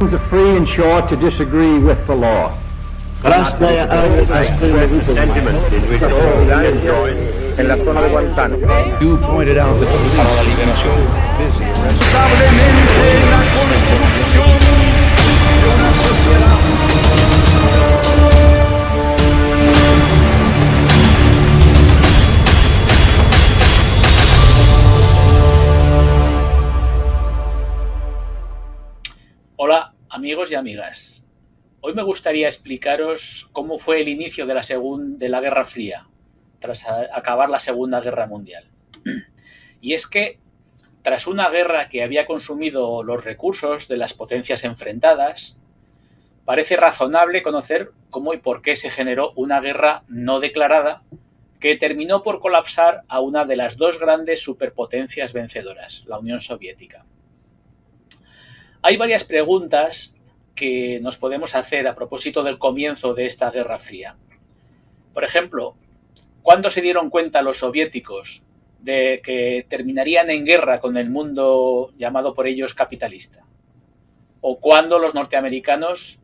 are free and sure to disagree with the law. En la zona de Guantánamo. You pointed out that the police keep me so busy arresting. La construcción de una sociedad. Hola amigos y amigas, hoy me gustaría explicaros cómo fue el inicio de la Guerra Fría, tras acabar la Segunda Guerra Mundial. Y es que, tras una guerra que había consumido los recursos de las potencias enfrentadas, parece razonable conocer cómo y por qué se generó una guerra no declarada que terminó por colapsar a una de las dos grandes superpotencias vencedoras, la Unión Soviética. Hay varias preguntas que nos podemos hacer a propósito del comienzo de esta Guerra Fría. Por ejemplo, ¿cuándo se dieron cuenta los soviéticos de que terminarían en guerra con el mundo llamado por ellos capitalista? ¿O cuándo los norteamericanos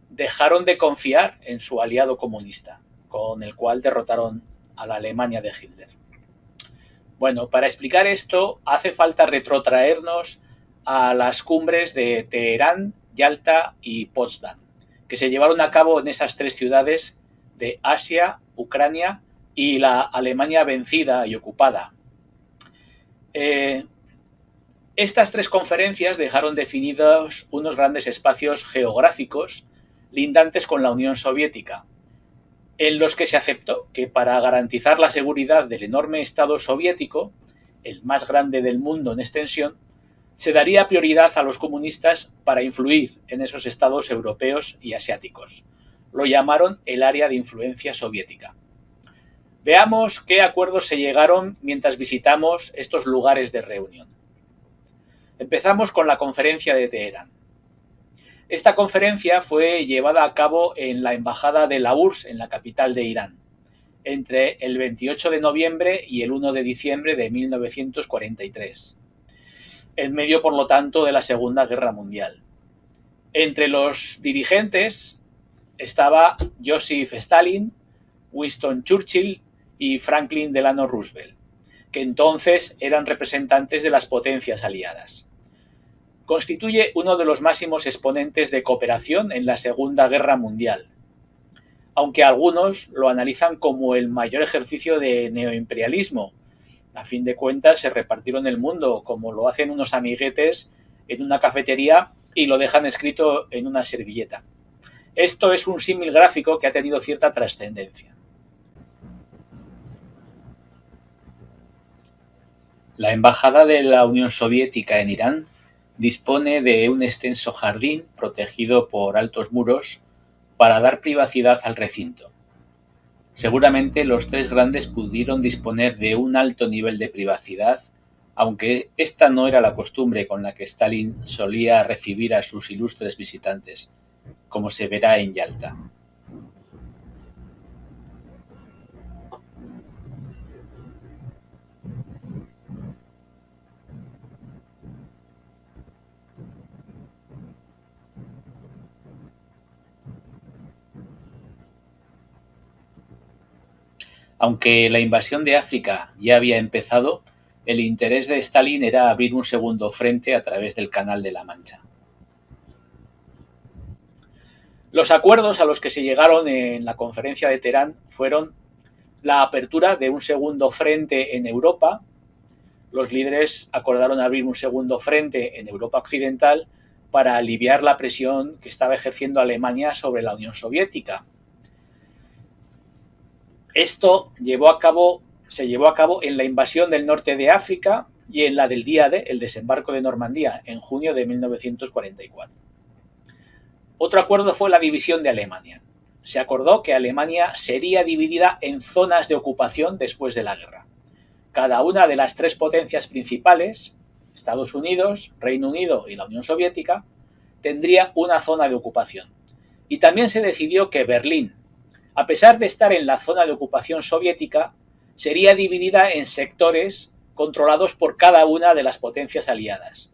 dejaron de confiar en su aliado comunista, con el cual derrotaron a la Alemania de Hitler? Bueno, para explicar esto hace falta retrotraernos a las cumbres de Teherán, Yalta y Potsdam, que se llevaron a cabo en esas tres ciudades de Asia, Ucrania y la Alemania vencida y ocupada. Estas tres conferencias dejaron definidos unos grandes espacios geográficos lindantes con la Unión Soviética, en los que se aceptó que para garantizar la seguridad del enorme Estado soviético, el más grande del mundo en extensión, se daría prioridad a los comunistas para influir en esos estados europeos y asiáticos. Lo llamaron el área de influencia soviética. Veamos qué acuerdos se llegaron mientras visitamos estos lugares de reunión. Empezamos con la conferencia de Teherán. Esta conferencia fue llevada a cabo en la embajada de la URSS, en la capital de Irán, entre el 28 de noviembre y el 1 de diciembre de 1943. En medio, por lo tanto, de la Segunda Guerra Mundial. Entre los dirigentes estaba Joseph Stalin, Winston Churchill y Franklin Delano Roosevelt, que entonces eran representantes de las potencias aliadas. Constituye uno de los máximos exponentes de cooperación en la Segunda Guerra Mundial, aunque algunos lo analizan como el mayor ejercicio de neoimperialismo. A fin de cuentas, se repartieron el mundo, como lo hacen unos amiguetes en una cafetería y lo dejan escrito en una servilleta. Esto es un símil gráfico que ha tenido cierta trascendencia. La Embajada de la Unión Soviética en Irán dispone de un extenso jardín protegido por altos muros para dar privacidad al recinto. Seguramente los tres grandes pudieron disponer de un alto nivel de privacidad, aunque esta no era la costumbre con la que Stalin solía recibir a sus ilustres visitantes, como se verá en Yalta. Aunque la invasión de África ya había empezado, el interés de Stalin era abrir un segundo frente a través del Canal de la Mancha. Los acuerdos a los que se llegaron en la conferencia de Teherán fueron la apertura de un segundo frente en Europa. Los líderes acordaron abrir un segundo frente en Europa Occidental para aliviar la presión que estaba ejerciendo Alemania sobre la Unión Soviética. Esto se llevó a cabo en la invasión del norte de África y en la del día D, el desembarco de Normandía, en junio de 1944. Otro acuerdo fue la división de Alemania. Se acordó que Alemania sería dividida en zonas de ocupación después de la guerra. Cada una de las tres potencias principales, Estados Unidos, Reino Unido y la Unión Soviética, tendría una zona de ocupación. Y también se decidió que Berlín, a pesar de estar en la zona de ocupación soviética, sería dividida en sectores controlados por cada una de las potencias aliadas.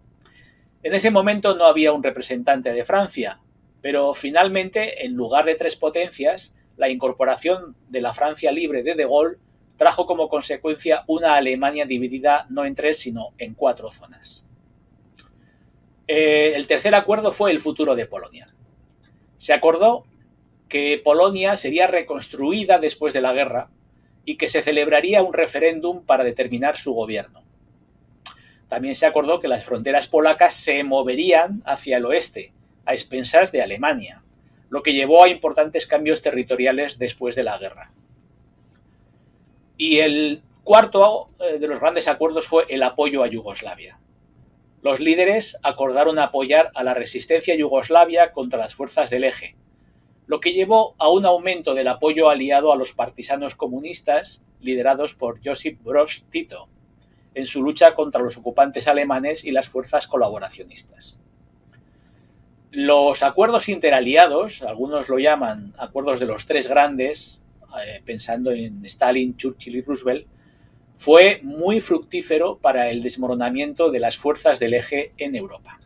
En ese momento no había un representante de Francia, pero finalmente, en lugar de 3 potencias, la incorporación de la Francia libre de Gaulle trajo como consecuencia una Alemania dividida no en 3, sino en 4 zonas. El tercer acuerdo fue el futuro de Polonia. Se acordó que Polonia sería reconstruida después de la guerra y que se celebraría un referéndum para determinar su gobierno. También se acordó que las fronteras polacas se moverían hacia el oeste, a expensas de Alemania, lo que llevó a importantes cambios territoriales después de la guerra. Y el cuarto de los grandes acuerdos fue el apoyo a Yugoslavia. Los líderes acordaron apoyar a la resistencia yugoslavia contra las fuerzas del Eje, lo que llevó a un aumento del apoyo aliado a los partisanos comunistas liderados por Josip Broz Tito en su lucha contra los ocupantes alemanes y las fuerzas colaboracionistas. Los acuerdos interaliados, algunos lo llaman acuerdos de los 3 grandes, pensando en Stalin, Churchill y Roosevelt, fue muy fructífero para el desmoronamiento de las fuerzas del Eje en Europa.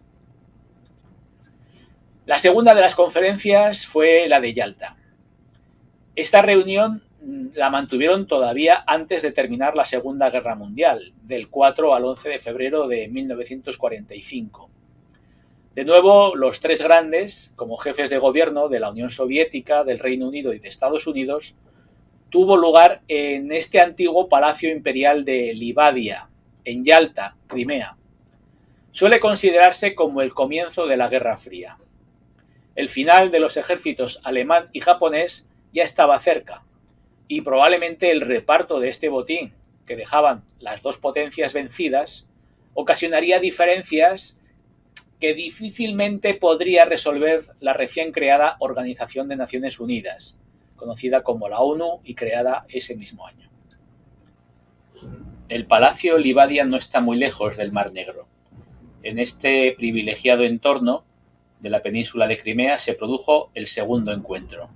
La segunda de las conferencias fue la de Yalta. Esta reunión la mantuvieron todavía antes de terminar la Segunda Guerra Mundial, del 4 al 11 de febrero de 1945. De nuevo, los 3 grandes, como jefes de gobierno de la Unión Soviética, del Reino Unido y de Estados Unidos, tuvo lugar en este antiguo Palacio Imperial de Livadia, en Yalta, Crimea. Suele considerarse como el comienzo de la Guerra Fría. El final de los ejércitos alemán y japonés ya estaba cerca, y probablemente el reparto de este botín, que dejaban las 2 potencias vencidas, ocasionaría diferencias que difícilmente podría resolver la recién creada Organización de Naciones Unidas, conocida como la ONU y creada ese mismo año. El Palacio Livadia no está muy lejos del Mar Negro. En este privilegiado entorno de la península de Crimea se produjo el segundo encuentro.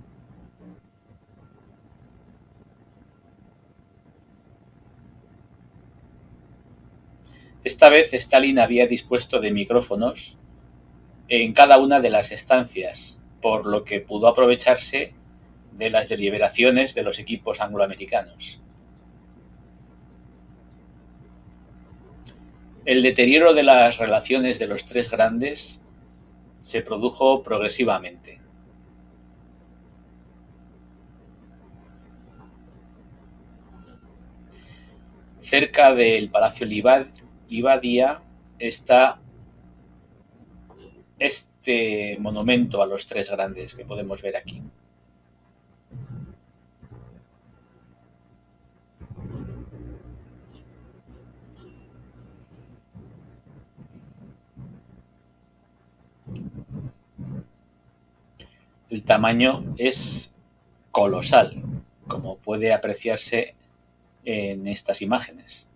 Esta vez Stalin había dispuesto de micrófonos en cada una de las estancias, por lo que pudo aprovecharse de las deliberaciones de los equipos angloamericanos. El deterioro de las relaciones de los 3 grandes se produjo progresivamente. Cerca del Palacio Livadia está este monumento a los 3 grandes que podemos ver aquí. El tamaño es colosal, como puede apreciarse en estas imágenes.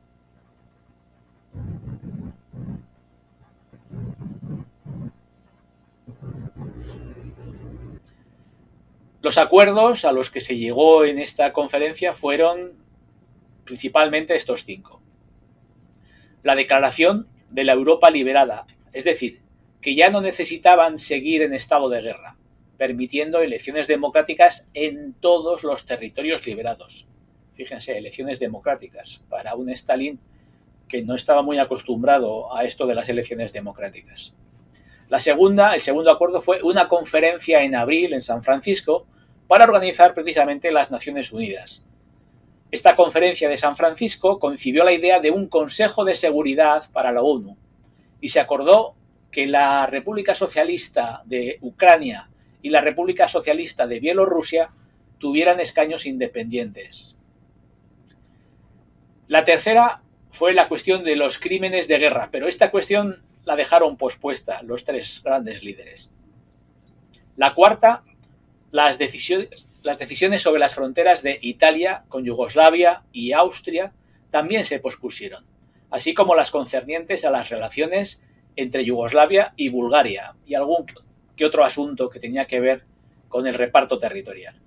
Los acuerdos a los que se llegó en esta conferencia fueron principalmente estos 5. La declaración de la Europa liberada, es decir, que ya no necesitaban seguir en estado de guerra, permitiendo elecciones democráticas en todos los territorios liberados. Fíjense, elecciones democráticas para un Stalin que no estaba muy acostumbrado a esto de las elecciones democráticas. El segundo acuerdo fue una conferencia en abril en San Francisco para organizar precisamente las Naciones Unidas. Esta conferencia de San Francisco concibió la idea de un Consejo de Seguridad para la ONU y se acordó que la República Socialista de Ucrania y la República Socialista de Bielorrusia tuvieran escaños independientes. La tercera fue la cuestión de los crímenes de guerra, pero esta cuestión la dejaron pospuesta los 3 grandes líderes. La cuarta, las decisiones sobre las fronteras de Italia con Yugoslavia y Austria también se pospusieron, así como las concernientes a las relaciones entre Yugoslavia y Bulgaria y algún que otro asunto que tenía que ver con el reparto territorial.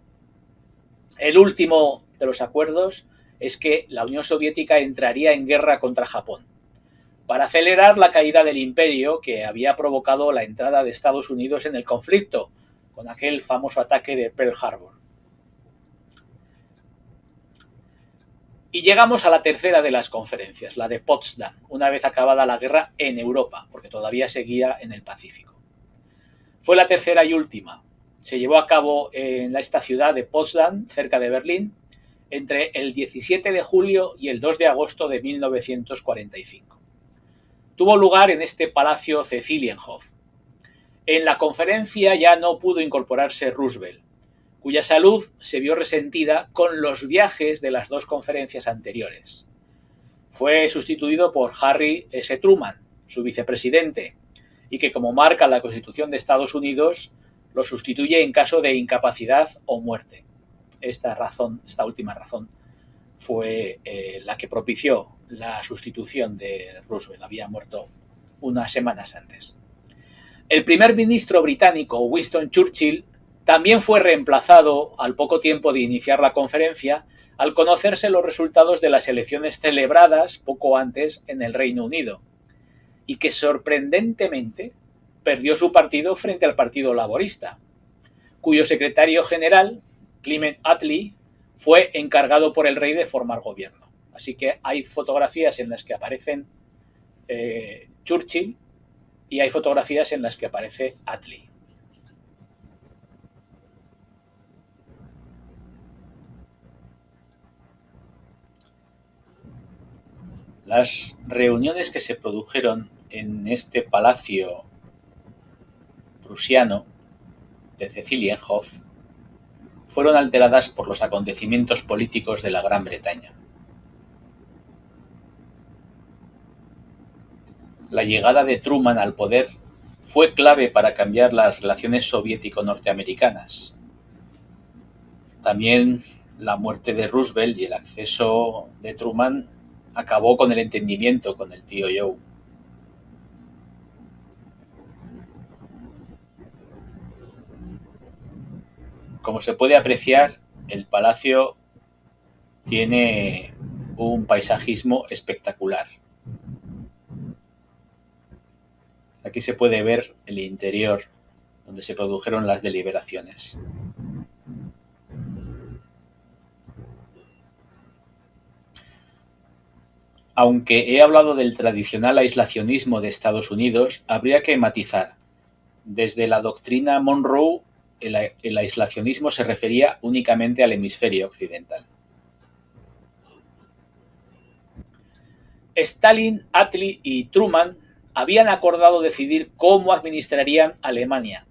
El último de los acuerdos es que la Unión Soviética entraría en guerra contra Japón. para acelerar la caída del imperio que había provocado la entrada de Estados Unidos en el conflicto, con aquel famoso ataque de Pearl Harbor. Y llegamos a la tercera de las conferencias, la de Potsdam, una vez acabada la guerra en Europa, porque todavía seguía en el Pacífico. Fue la tercera y última. Se llevó a cabo en esta ciudad de Potsdam, cerca de Berlín, entre el 17 de julio y el 2 de agosto de 1945. Tuvo lugar en este Palacio Cecilienhof. En la conferencia ya no pudo incorporarse Roosevelt, cuya salud se vio resentida con los viajes de las dos conferencias anteriores. Fue sustituido por Harry S. Truman, su vicepresidente, y que, como marca la Constitución de Estados Unidos, lo sustituye en caso de incapacidad o muerte. Esta última razón fue la que propició la sustitución de Roosevelt. Había muerto unas semanas antes. El primer ministro británico, Winston Churchill, también fue reemplazado al poco tiempo de iniciar la conferencia al conocerse los resultados de las elecciones celebradas poco antes en el Reino Unido, y que sorprendentemente perdió su partido frente al Partido Laborista, cuyo secretario general, Clement Attlee, fue encargado por el rey de formar gobierno. Así que hay fotografías en las que aparecen Churchill y hay fotografías en las que aparece Attlee. Las reuniones que se produjeron en este palacio prusiano de Cecilienhof fueron alteradas por los acontecimientos políticos de la Gran Bretaña. La llegada de Truman al poder fue clave para cambiar las relaciones soviético-norteamericanas. También la muerte de Roosevelt y el acceso de Truman acabó con el entendimiento con el tío Joe. Como se puede apreciar, el palacio tiene un paisajismo espectacular. Aquí se puede ver el interior donde se produjeron las deliberaciones. Aunque he hablado del tradicional aislacionismo de Estados Unidos, habría que matizar. Desde la doctrina Monroe, el aislacionismo se refería únicamente al hemisferio occidental. Stalin, Attlee y Truman habían acordado decidir cómo administrarían Alemania,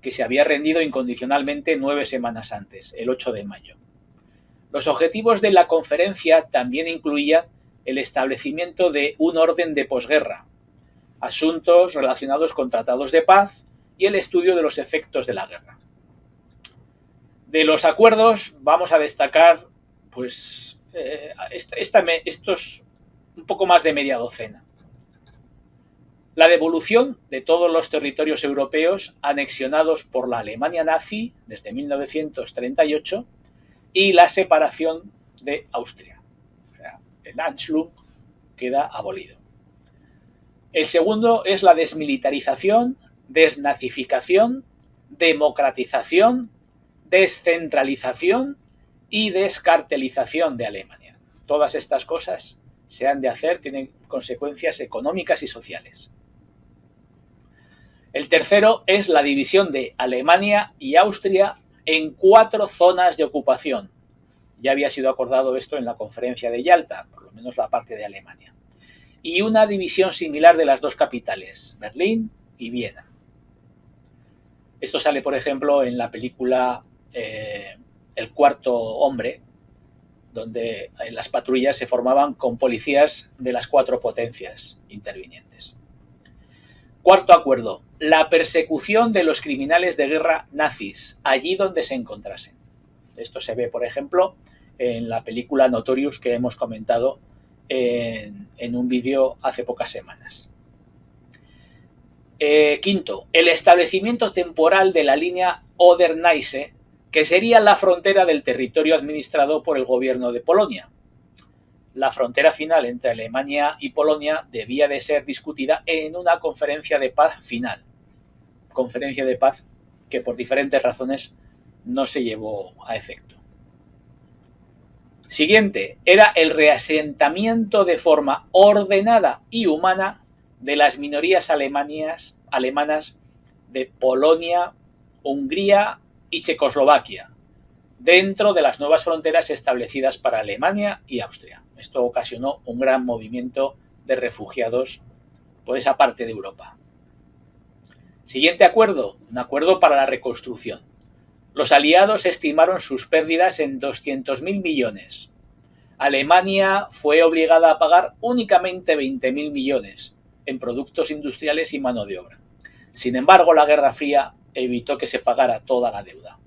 que se había rendido incondicionalmente 9 semanas antes, el 8 de mayo. Los objetivos de la conferencia también incluían el establecimiento de un orden de posguerra, asuntos relacionados con tratados de paz y el estudio de los efectos de la guerra. De los acuerdos vamos a destacar estos un poco más de media docena. La devolución de todos los territorios europeos anexionados por la Alemania nazi desde 1938 y la separación de Austria. O sea, el Anschluss queda abolido. El segundo es la desmilitarización, desnazificación, democratización, descentralización y descartelización de Alemania. Todas estas cosas se han de hacer, tienen consecuencias económicas y sociales. El tercero es la división de Alemania y Austria en 4 zonas de ocupación. Ya había sido acordado esto en la conferencia de Yalta, por lo menos la parte de Alemania. Y una división similar de las dos capitales, Berlín y Viena. Esto sale, por ejemplo, en la película El cuarto hombre, donde las patrullas se formaban con policías de las 4 potencias intervinientes. Cuarto acuerdo, la persecución de los criminales de guerra nazis, allí donde se encontrasen. Esto se ve, por ejemplo, en la película Notorious que hemos comentado en un vídeo hace pocas semanas. Quinto, el establecimiento temporal de la línea Oder-Neisse, que sería la frontera del territorio administrado por el gobierno de Polonia. la frontera final entre Alemania y Polonia debía de ser discutida en una conferencia de paz final. Conferencia de paz que por diferentes razones no se llevó a efecto. Siguiente, era el reasentamiento de forma ordenada y humana de las minorías alemanas de Polonia, Hungría y Checoslovaquia, dentro de las nuevas fronteras establecidas para Alemania y Austria. Esto ocasionó un gran movimiento de refugiados por esa parte de Europa. Siguiente acuerdo, un acuerdo para la reconstrucción. Los aliados estimaron sus pérdidas en 200.000 millones. Alemania fue obligada a pagar únicamente 20.000 millones en productos industriales y mano de obra. Sin embargo, la Guerra Fría evitó que se pagara toda la deuda.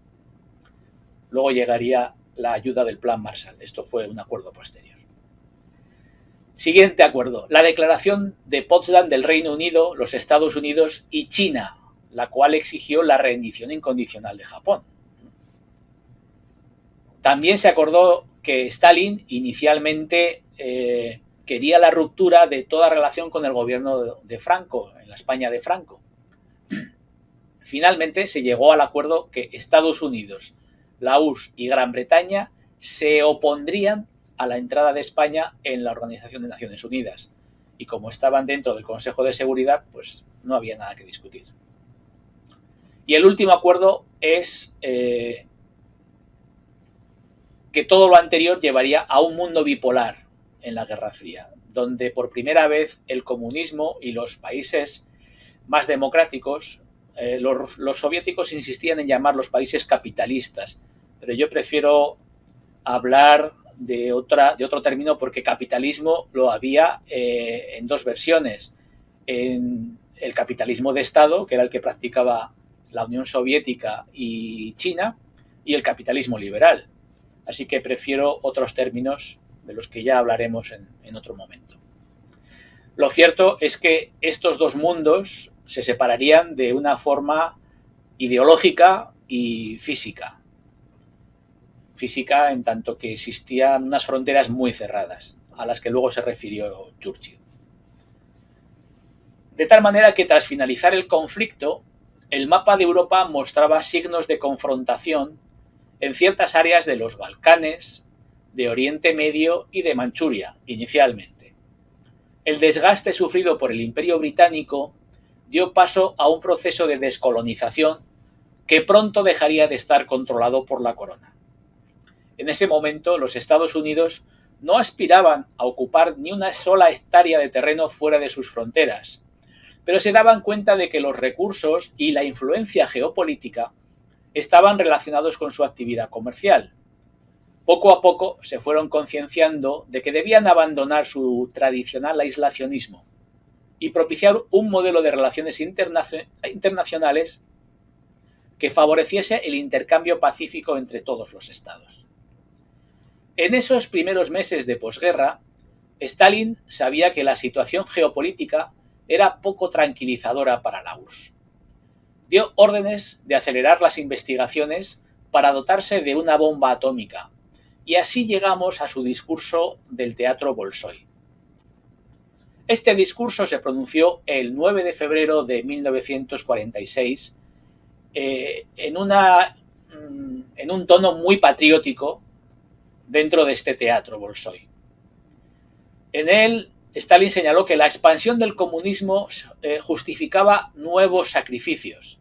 Luego llegaría la ayuda del Plan Marshall. Esto fue un acuerdo posterior. Siguiente acuerdo, la Declaración de Potsdam del Reino Unido, los Estados Unidos y China, la cual exigió la rendición incondicional de Japón. También se acordó que Stalin inicialmente quería la ruptura de toda relación con el gobierno de Franco, en la España de Franco. Finalmente se llegó al acuerdo que Estados Unidos, la URSS y Gran Bretaña se opondrían a la entrada de España en la Organización de Naciones Unidas. Y como estaban dentro del Consejo de Seguridad, pues no había nada que discutir. Y el último acuerdo es que todo lo anterior llevaría a un mundo bipolar en la Guerra Fría, donde por primera vez el comunismo y los países más democráticos, los soviéticos insistían en llamar los países capitalistas, pero yo prefiero hablar de otro término porque capitalismo lo había en dos versiones. En el capitalismo de Estado, que era el que practicaba la Unión Soviética y China, y el capitalismo liberal. Así que prefiero otros términos de los que ya hablaremos en otro momento. Lo cierto es que estos dos mundos se separarían de una forma ideológica y física. Física en tanto que existían unas fronteras muy cerradas, a las que luego se refirió Churchill. De tal manera que tras finalizar el conflicto, el mapa de Europa mostraba signos de confrontación en ciertas áreas de los Balcanes, de Oriente Medio y de Manchuria, inicialmente. El desgaste sufrido por el Imperio Británico dio paso a un proceso de descolonización que pronto dejaría de estar controlado por la corona. En ese momento, los Estados Unidos no aspiraban a ocupar ni una sola hectárea de terreno fuera de sus fronteras, pero se daban cuenta de que los recursos y la influencia geopolítica estaban relacionados con su actividad comercial. Poco a poco se fueron concienciando de que debían abandonar su tradicional aislacionismo y propiciar un modelo de relaciones internacionales que favoreciese el intercambio pacífico entre todos los estados. En esos primeros meses de posguerra, Stalin sabía que la situación geopolítica era poco tranquilizadora para la URSS. Dio órdenes de acelerar las investigaciones para dotarse de una bomba atómica, y así llegamos a su discurso del Teatro Bolshoi. Este discurso se pronunció el 9 de febrero de 1946 en un tono muy patriótico dentro de este Teatro Bolshoi. En él, Stalin señaló que la expansión del comunismo justificaba nuevos sacrificios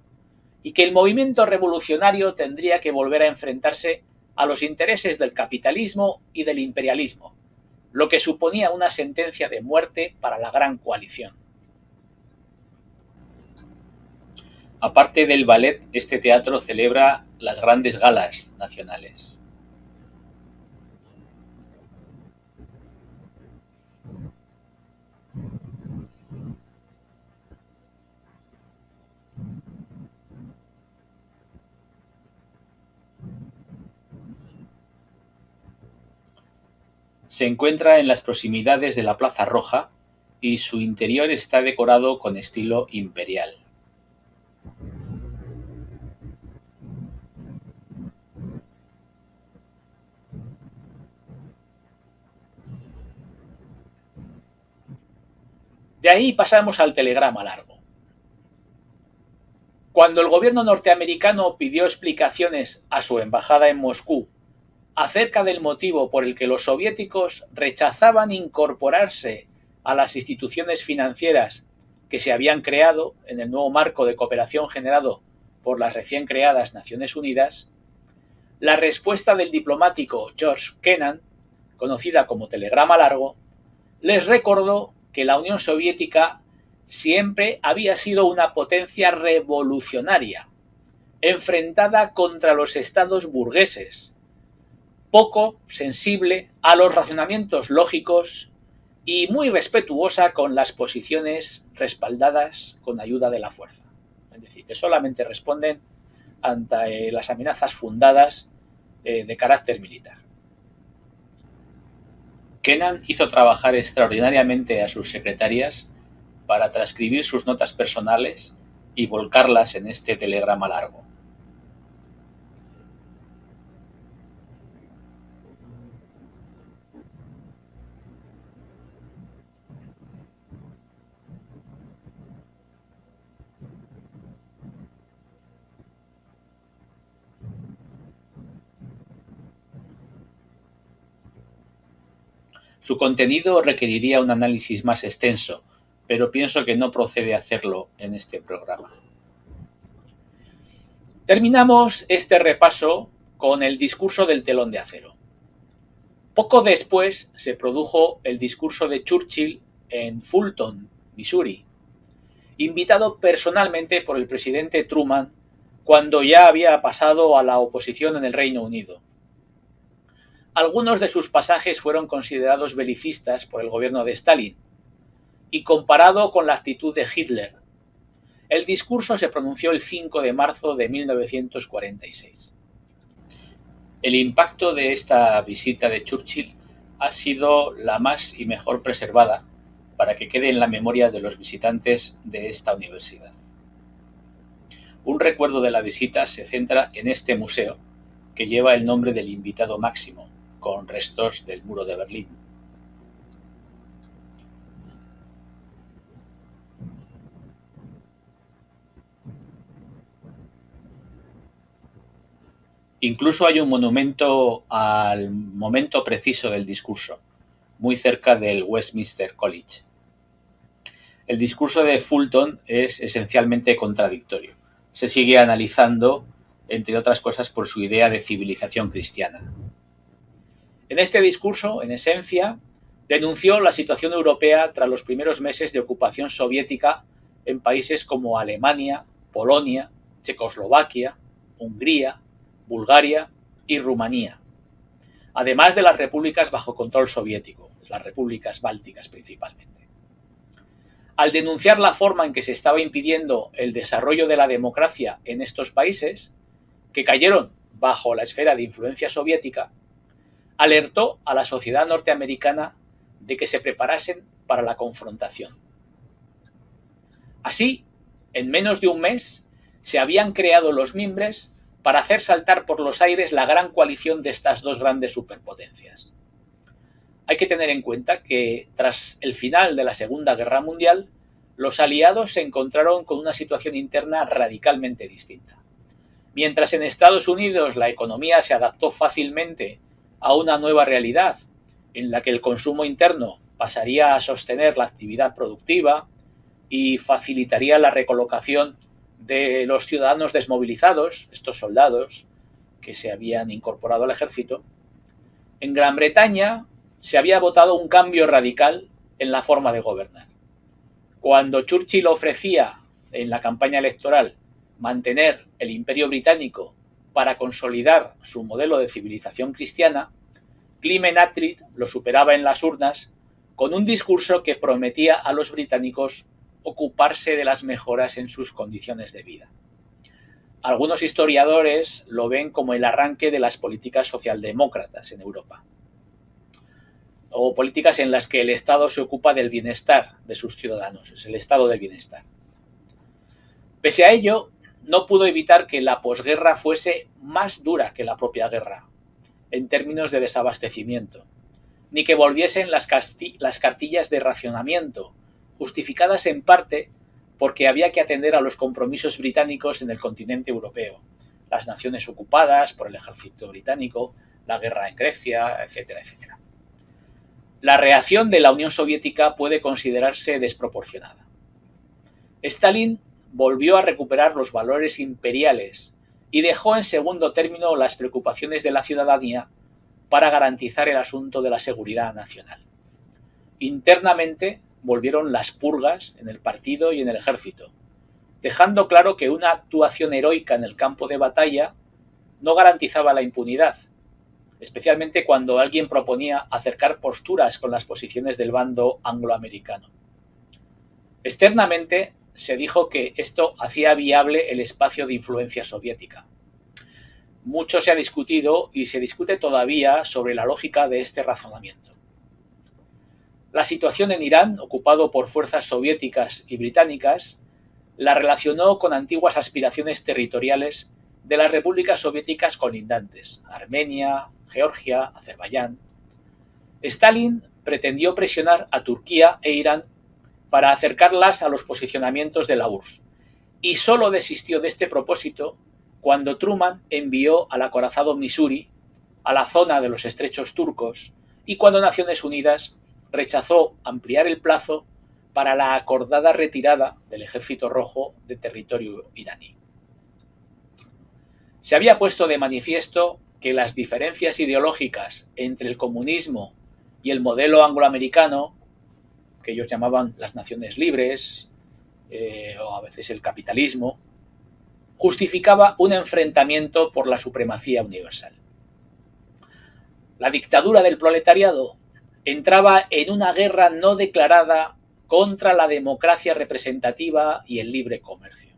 y que el movimiento revolucionario tendría que volver a enfrentarse a los intereses del capitalismo y del imperialismo, lo que suponía una sentencia de muerte para la Gran Coalición. Aparte del ballet, este teatro celebra las grandes galas nacionales. Se encuentra en las proximidades de la Plaza Roja y su interior está decorado con estilo imperial. De ahí pasamos al telegrama largo. Cuando el gobierno norteamericano pidió explicaciones a su embajada en Moscú acerca del motivo por el que los soviéticos rechazaban incorporarse a las instituciones financieras que se habían creado en el nuevo marco de cooperación generado por las recién creadas Naciones Unidas, la respuesta del diplomático George Kennan, conocida como telegrama largo, les recordó que la Unión Soviética siempre había sido una potencia revolucionaria, enfrentada contra los estados burgueses, poco sensible a los razonamientos lógicos y muy respetuosa con las posiciones respaldadas con ayuda de la fuerza. Es decir, que solamente responden ante las amenazas fundadas de carácter militar. Kennan hizo trabajar extraordinariamente a sus secretarias para transcribir sus notas personales y volcarlas en este telegrama largo. Su contenido requeriría un análisis más extenso, pero pienso que no procede hacerlo en este programa. Terminamos este repaso con el discurso del telón de acero. Poco después se produjo el discurso de Churchill en Fulton, Missouri, invitado personalmente por el presidente Truman cuando ya había pasado a la oposición en el Reino Unido. Algunos de sus pasajes fueron considerados belicistas por el gobierno de Stalin y comparado con la actitud de Hitler. El discurso se pronunció el 5 de marzo de 1946. El impacto de esta visita de Churchill ha sido la más y mejor preservada para que quede en la memoria de los visitantes de esta universidad. Un recuerdo de la visita se centra en este museo, que lleva el nombre del invitado máximo, con restos del muro de Berlín. Incluso hay un monumento al momento preciso del discurso, muy cerca del Westminster College. El discurso de Fulton es esencialmente contradictorio. Se sigue analizando, entre otras cosas, por su idea de civilización cristiana. En este discurso, en esencia, denunció la situación europea tras los primeros meses de ocupación soviética en países como Alemania, Polonia, Checoslovaquia, Hungría, Bulgaria y Rumanía, además de las repúblicas bajo control soviético, las repúblicas bálticas principalmente. Al denunciar la forma en que se estaba impidiendo el desarrollo de la democracia en estos países, que cayeron bajo la esfera de influencia soviética, alertó a la sociedad norteamericana de que se preparasen para la confrontación. Así, en menos de un mes, se habían creado los mimbres para hacer saltar por los aires la gran coalición de estas dos grandes superpotencias. Hay que tener en cuenta que, tras el final de la Segunda Guerra Mundial, los aliados se encontraron con una situación interna radicalmente distinta. Mientras en Estados Unidos la economía se adaptó fácilmente a una nueva realidad en la que el consumo interno pasaría a sostener la actividad productiva y facilitaría la recolocación de los ciudadanos desmovilizados, estos soldados que se habían incorporado al ejército, en Gran Bretaña se había votado un cambio radical en la forma de gobernar. Cuando Churchill ofrecía en la campaña electoral mantener el Imperio Británico para consolidar su modelo de civilización cristiana, Clement Attlee lo superaba en las urnas con un discurso que prometía a los británicos ocuparse de las mejoras en sus condiciones de vida. Algunos historiadores lo ven como el arranque de las políticas socialdemócratas en Europa, o políticas en las que el Estado se ocupa del bienestar de sus ciudadanos, es el estado del bienestar. Pese a ello, no pudo evitar que la posguerra fuese más dura que la propia guerra, en términos de desabastecimiento, ni que volviesen las cartillas de racionamiento justificadas en parte porque había que atender a los compromisos británicos en el continente europeo, las naciones ocupadas por el ejército británico, la guerra en Grecia, etcétera, etcétera. La reacción de la Unión Soviética puede considerarse desproporcionada. Stalin volvió a recuperar los valores imperiales y dejó en segundo término las preocupaciones de la ciudadanía para garantizar el asunto de la seguridad nacional. Internamente volvieron las purgas en el partido y en el ejército, dejando claro que una actuación heroica en el campo de batalla no garantizaba la impunidad, especialmente cuando alguien proponía acercar posturas con las posiciones del bando angloamericano. Externamente se dijo que esto hacía viable el espacio de influencia soviética. Mucho se ha discutido y se discute todavía sobre la lógica de este razonamiento. La situación en Irán, ocupado por fuerzas soviéticas y británicas, la relacionó con antiguas aspiraciones territoriales de las repúblicas soviéticas colindantes, Armenia, Georgia, Azerbaiyán. Stalin pretendió presionar a Turquía e Irán para acercarlas a los posicionamientos de la URSS, y solo desistió de este propósito cuando Truman envió al acorazado Missouri a la zona de los estrechos turcos y cuando Naciones Unidas rechazó ampliar el plazo para la acordada retirada del Ejército Rojo de territorio iraní. Se había puesto de manifiesto que las diferencias ideológicas entre el comunismo y el modelo angloamericano, que ellos llamaban las naciones libres, o a veces el capitalismo, justificaba un enfrentamiento por la supremacía universal. La dictadura del proletariado entraba en una guerra no declarada contra la democracia representativa y el libre comercio.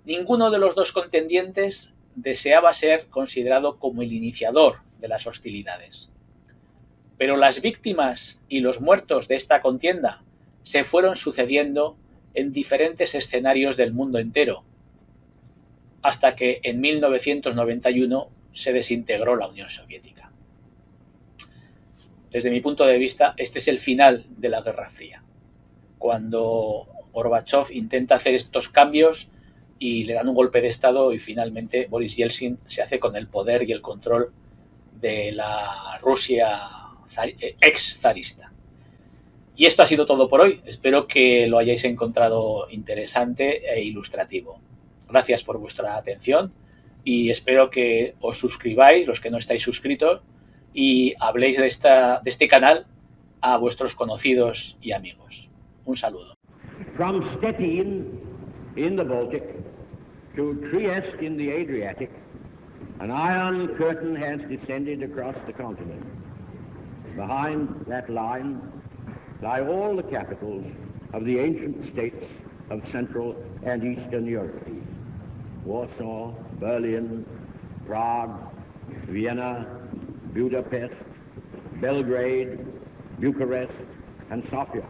Ninguno de los dos contendientes deseaba ser considerado como el iniciador de las hostilidades. Pero las víctimas y los muertos de esta contienda se fueron sucediendo en diferentes escenarios del mundo entero, hasta que en 1991 se desintegró la Unión Soviética. Desde mi punto de vista, este es el final de la Guerra Fría, cuando Gorbachov intenta hacer estos cambios y le dan un golpe de Estado y finalmente Boris Yeltsin se hace con el poder y el control de la Rusia ex-zarista. Y esto ha sido todo por hoy. Espero que lo hayáis encontrado interesante e ilustrativo. Gracias por vuestra atención y espero que os suscribáis, los que no estáis suscritos, y habléis de este canal a vuestros conocidos y amigos. Un saludo. From Stettin in the Baltic to Trieste in the Adriatic, an iron curtain has descended across the continent. Behind that line lie all the capitals of the ancient states of Central and Eastern Europe. Warsaw, Berlin, Prague, Vienna, Budapest, Belgrade, Bucharest, and Sofia.